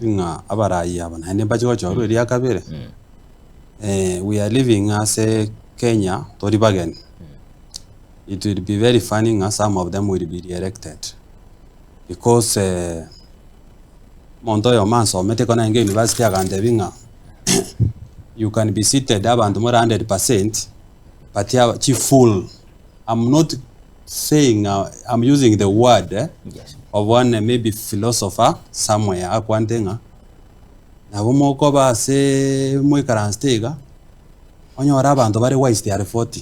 inga abaraya bana hende bacho choro ria kabere we are living as a Kenya tori bagen. It will be very funny nga some of them will be re-elected because Montoya man so mete kona nge university agande binga you can be seated abantu more 100% but yeah chi full. I'm not saying I'm using the word Yes. of one maybe philosopher somewhere akwantenga na bomoko ba se moi karanstega onyora abantu bari wise they are 40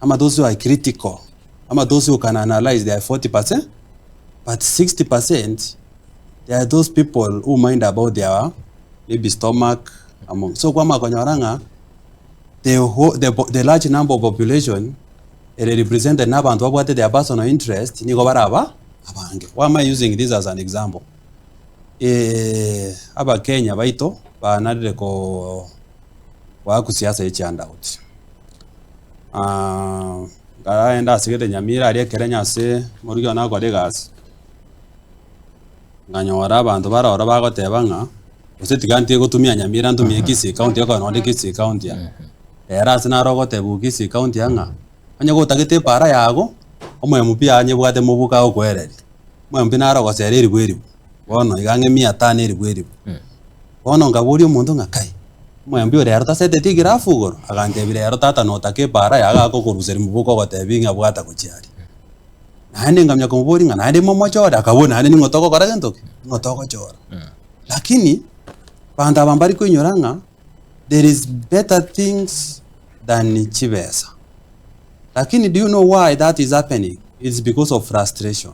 ama those who are critical ama those who can analyze they are 40% but 60% there are those people who mind about their maybe stomach among so kwa makonyoranga the large number of population represent the nabantu babwate their personal interest niko baraba abange. Why am I using this as an example? Aba Kenya baito banarire ko wa kusiasa each handout. Ngaraenda sigete Nyamira ari Kenya se murigyo na kode gas. Nganyora abantu barora bagotebanga usitigantie gutumia Nyamira ntumie Kisii county yako no Kisii county ya. Era sinaro gotebu Kisii county yanga. Anya gutagite para yago omwe mupia anye bwate mubuka okwereri. Mwe mpinaro gosereri bweri. Bono igange 500 eri bweri. Bono ngaburi omuntu ngakai. Mwe mbio rero tasete tigirafu goro agante bire tata no take para yaga ko kuruseri mubuko gotebinga bwata kuchiari. Nande ngamya kumuburi nga nande momo chora akabona nande ngotoko kora gentoke ngotoko chora. Lakini panda bambari ko inyoranga there is better things than chibesa. Lakini do you know why that is happening? It's because of frustration.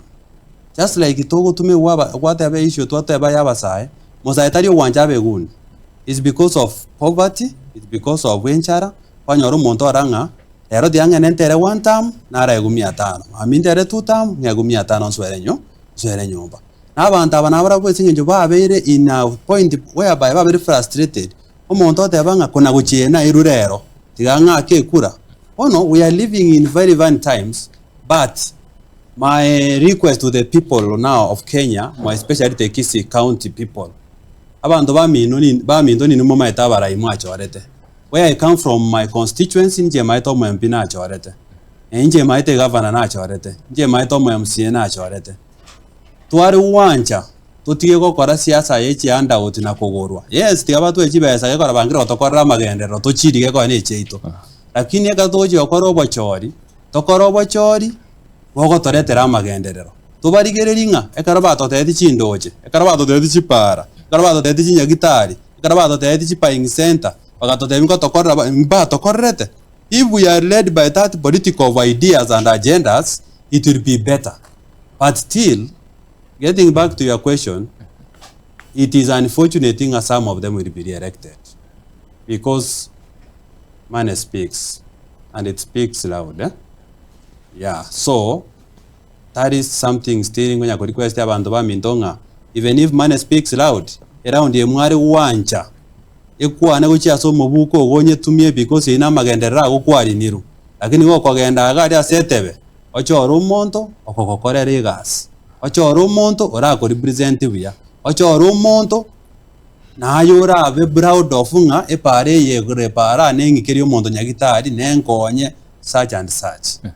Just like itogo tume whatever issue whatever yabasai mozaitari wanja begun. It's because of poverty, it's because of wenchara kwanyoro monto aranga ero dianga nentere one time nara egumi 5 amintere two time ngegumi 5 swere nyumba na abantu abanabara bwese ngenjo babere in a point whereby ba very frustrated omonto tebanga kona guchiena irurero tiganga akekura. Oh no, we are living in very vain times, but my request to the people now of Kenya, more especially the Kisii County people, abantu bamindoni numo maetabara imwacho arete. Where I come from, my constituency nje maito mo MP nacho arete. Nje maite governor nacho arete. Nje maito mo MCA nacho arete. Tuari uwanja tutige gukora siasa yechi handout na kugurwa. Yes, tigabatu echibesa gekora bangira otokora magendero tochirige ko ne cheito. Lakini ekatoji okoro bochori tokoro bochori wogo toretera amagenderero tubarigereringa ekarabato tete chindoje ekarabato tete chipara ekarabato tete chinyagitari ekarabato tete chipaying center bagato tete ngo tokorra ba tokorrete. If we are led by that political ideas and agendas it will be better, but still getting back to your question, it is unfortunate that some of them will be re-elected because money speaks, and it speaks loud. Yeah, so that is something still when you request abantu bamindonga. Even if money speaks loud, around the mwari uwanja ekwana guchya so mubuko gonye tumie because ina magendera gukwari niru. Lakini go kogenda agari asetebe ochoro umonto okokokorera gas. Ochoro umonto ora ko represent buya. Ochoro umonto na yora abe proud of nga epare ye repara nengi kiri omonto nyagitari nenkonye such and such.